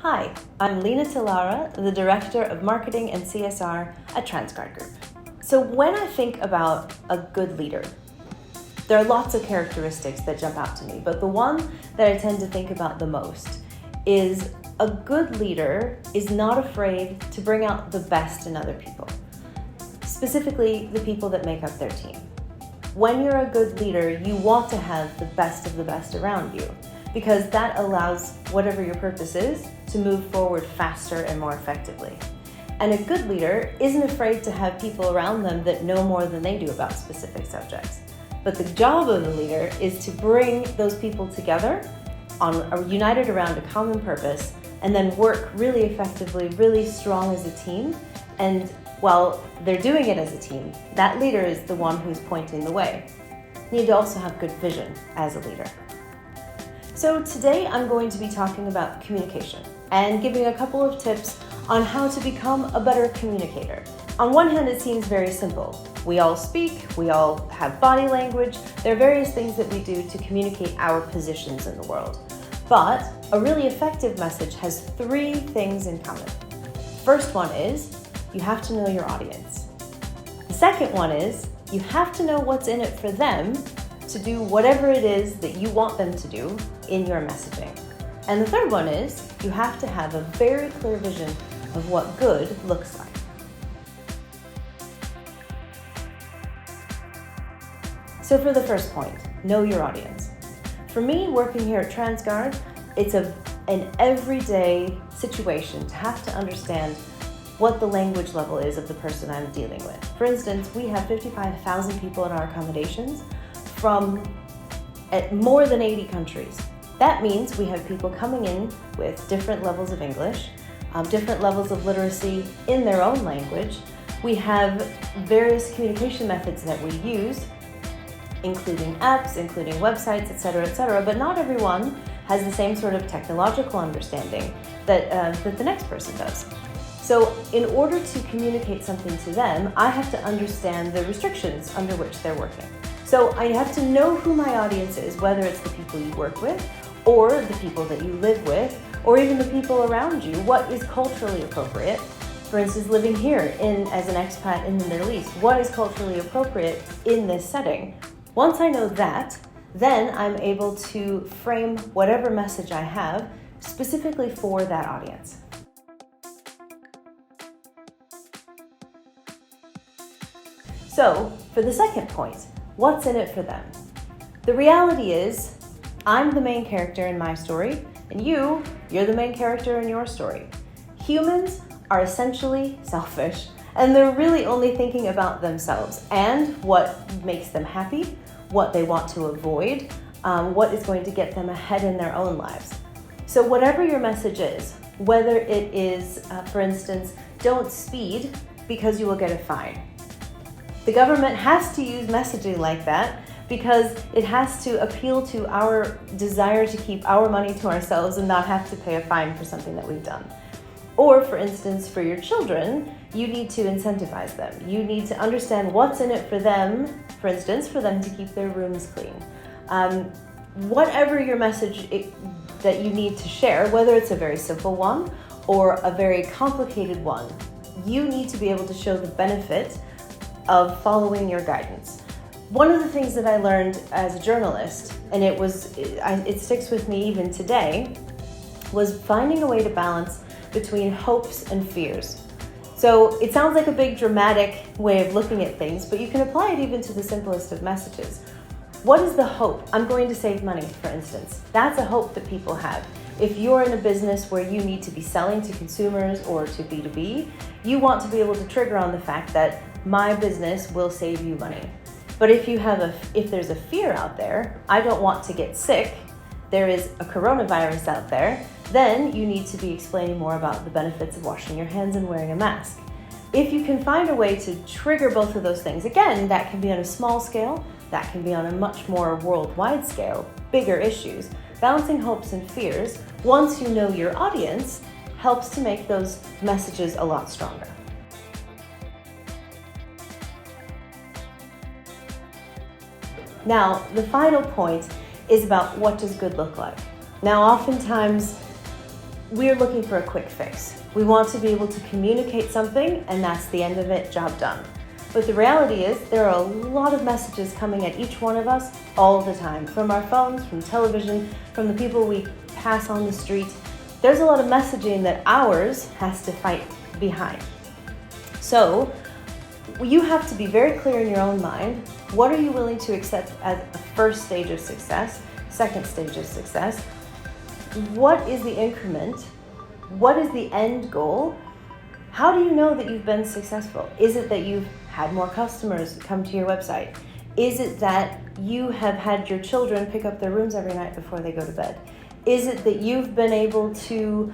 Hi, I'm Lena ter Laare, the Director of Marketing and CSR at Transguard Group. So when I think about a good leader, there are lots of characteristics that jump out to me, but the one that I tend to think about the most is a good leader is not afraid to bring out the best in other people, specifically the people that make up their team. When you're a good leader, you want to have the best of the best around you, because that allows whatever your purpose is to move forward faster and more effectively. And a good leader isn't afraid to have people around them that know more than they do about specific subjects. But the job of a leader is to bring those people together, united around a common purpose, and then work really effectively, really strong as a team. And while they're doing it as a team, that leader is the one who's pointing the way. You need to also have good vision as a leader. So today I'm going to be talking about communication and giving a couple of tips on how to become a better communicator. On one hand, it seems very simple. We all speak, we all have body language. There are various things that we do to communicate our positions in the world. But a really effective message has three things in common. First one is you have to know your audience. The second one is you have to know what's in it for them to do whatever it is that you want them to do in your messaging. And the third one is you have to have a very clear vision of what good looks like. So for the first point, know your audience. For me, working here at Transguard, it's an everyday situation to have to understand what the language level is of the person I'm dealing with. For instance, we have 55,000 people in our accommodations from more than 80 countries. That means we have people coming in with different levels of English, different levels of literacy in their own language. We have various communication methods that we use, including apps, including websites, etc., but not everyone has the same sort of technological understanding that the next person does. So in order to communicate something to them, I have to understand the restrictions under which they're working. So I have to know who my audience is, whether it's the people you work with, or the people that you live with, or even the people around you. What is culturally appropriate? For instance, living here as an expat in the Middle East, what is culturally appropriate in this setting? Once I know that, then I'm able to frame whatever message I have specifically for that audience. So, for the second point, what's in it for them? The reality is, I'm the main character in my story, and you're the main character in your story. Humans are essentially selfish, and they're really only thinking about themselves and what makes them happy, what they want to avoid, what is going to get them ahead in their own lives. So whatever your message is, whether it is, for instance, don't speed because you will get a fine. The government has to use messaging like that because it has to appeal to our desire to keep our money to ourselves and not have to pay a fine for something that we've done. Or, for instance, for your children, you need to incentivize them. You need to understand what's in it for them, for instance, for them to keep their rooms clean. Whatever your message that you need to share, whether it's a very simple one or a very complicated one, you need to be able to show the benefit of following your guidance. One of the things that I learned as a journalist, and it sticks with me even today, was finding a way to balance between hopes and fears. So it sounds like a big dramatic way of looking at things, but you can apply it even to the simplest of messages. What is the hope? I'm going to save money, for instance. That's a hope that people have. If you're in a business where you need to be selling to consumers or to B2B, you want to be able to trigger on the fact that my business will save you money. But if there's a fear out there, I don't want to get sick, there is a coronavirus out there, then you need to be explaining more about the benefits of washing your hands and wearing a mask. If you can find a way to trigger both of those things, again, that can be on a small scale, that can be on a much more worldwide scale, bigger issues. Balancing hopes and fears, once you know your audience, helps to make those messages a lot stronger. Now, the final point is about what does good look like. Now, oftentimes we're looking for a quick fix. We want to be able to communicate something and that's the end of it, job done. But the reality is there are a lot of messages coming at each one of us all the time, from our phones, from television, from the people we pass on the street. There's a lot of messaging that ours has to fight behind. So you have to be very clear in your own mind. What are you willing to accept as a first stage of success, second stage of success? What is the increment? What is the end goal? How do you know that you've been successful? Is it that you've had more customers come to your website? Is it that you have had your children pick up their rooms every night before they go to bed? Is it that you've been able to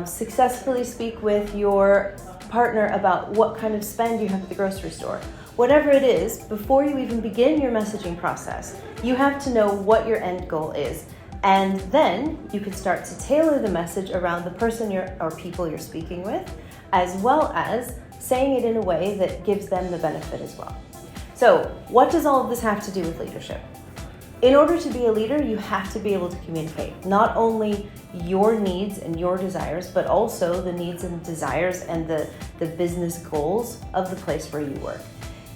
successfully speak with your partner about what kind of spend you have at the grocery store? Whatever it is, before you even begin your messaging process, you have to know what your end goal is. And then you can start to tailor the message around the person or people you're speaking with, as well as saying it in a way that gives them the benefit as well. So what does all of this have to do with leadership? In order to be a leader, you have to be able to communicate not only your needs and your desires, but also the needs and desires and the business goals of the place where you work.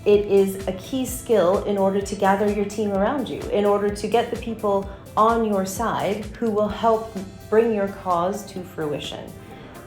It is a key skill in order to gather your team around you, in order to get the people on your side who will help bring your cause to fruition.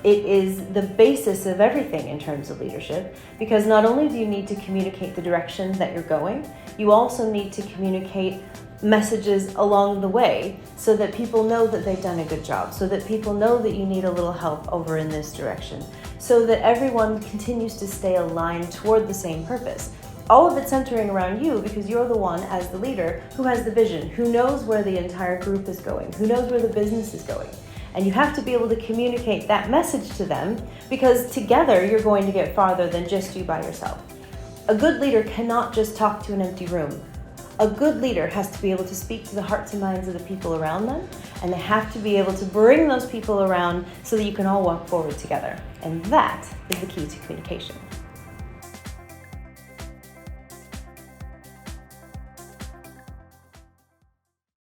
It is the basis of everything in terms of leadership, because not only do you need to communicate the direction that you're going, you also need to communicate messages along the way so that people know that they've done a good job, so that people know that you need a little help over in this direction, so that everyone continues to stay aligned toward the same purpose. All of it centering around you because you're the one, as the leader, who has the vision, who knows where the entire group is going, who knows where the business is going. And you have to be able to communicate that message to them because together you're going to get farther than just you by yourself. A good leader cannot just talk to an empty room. A good leader has to be able to speak to the hearts and minds of the people around them, and they have to be able to bring those people around so that you can all walk forward together. And that is the key to communication.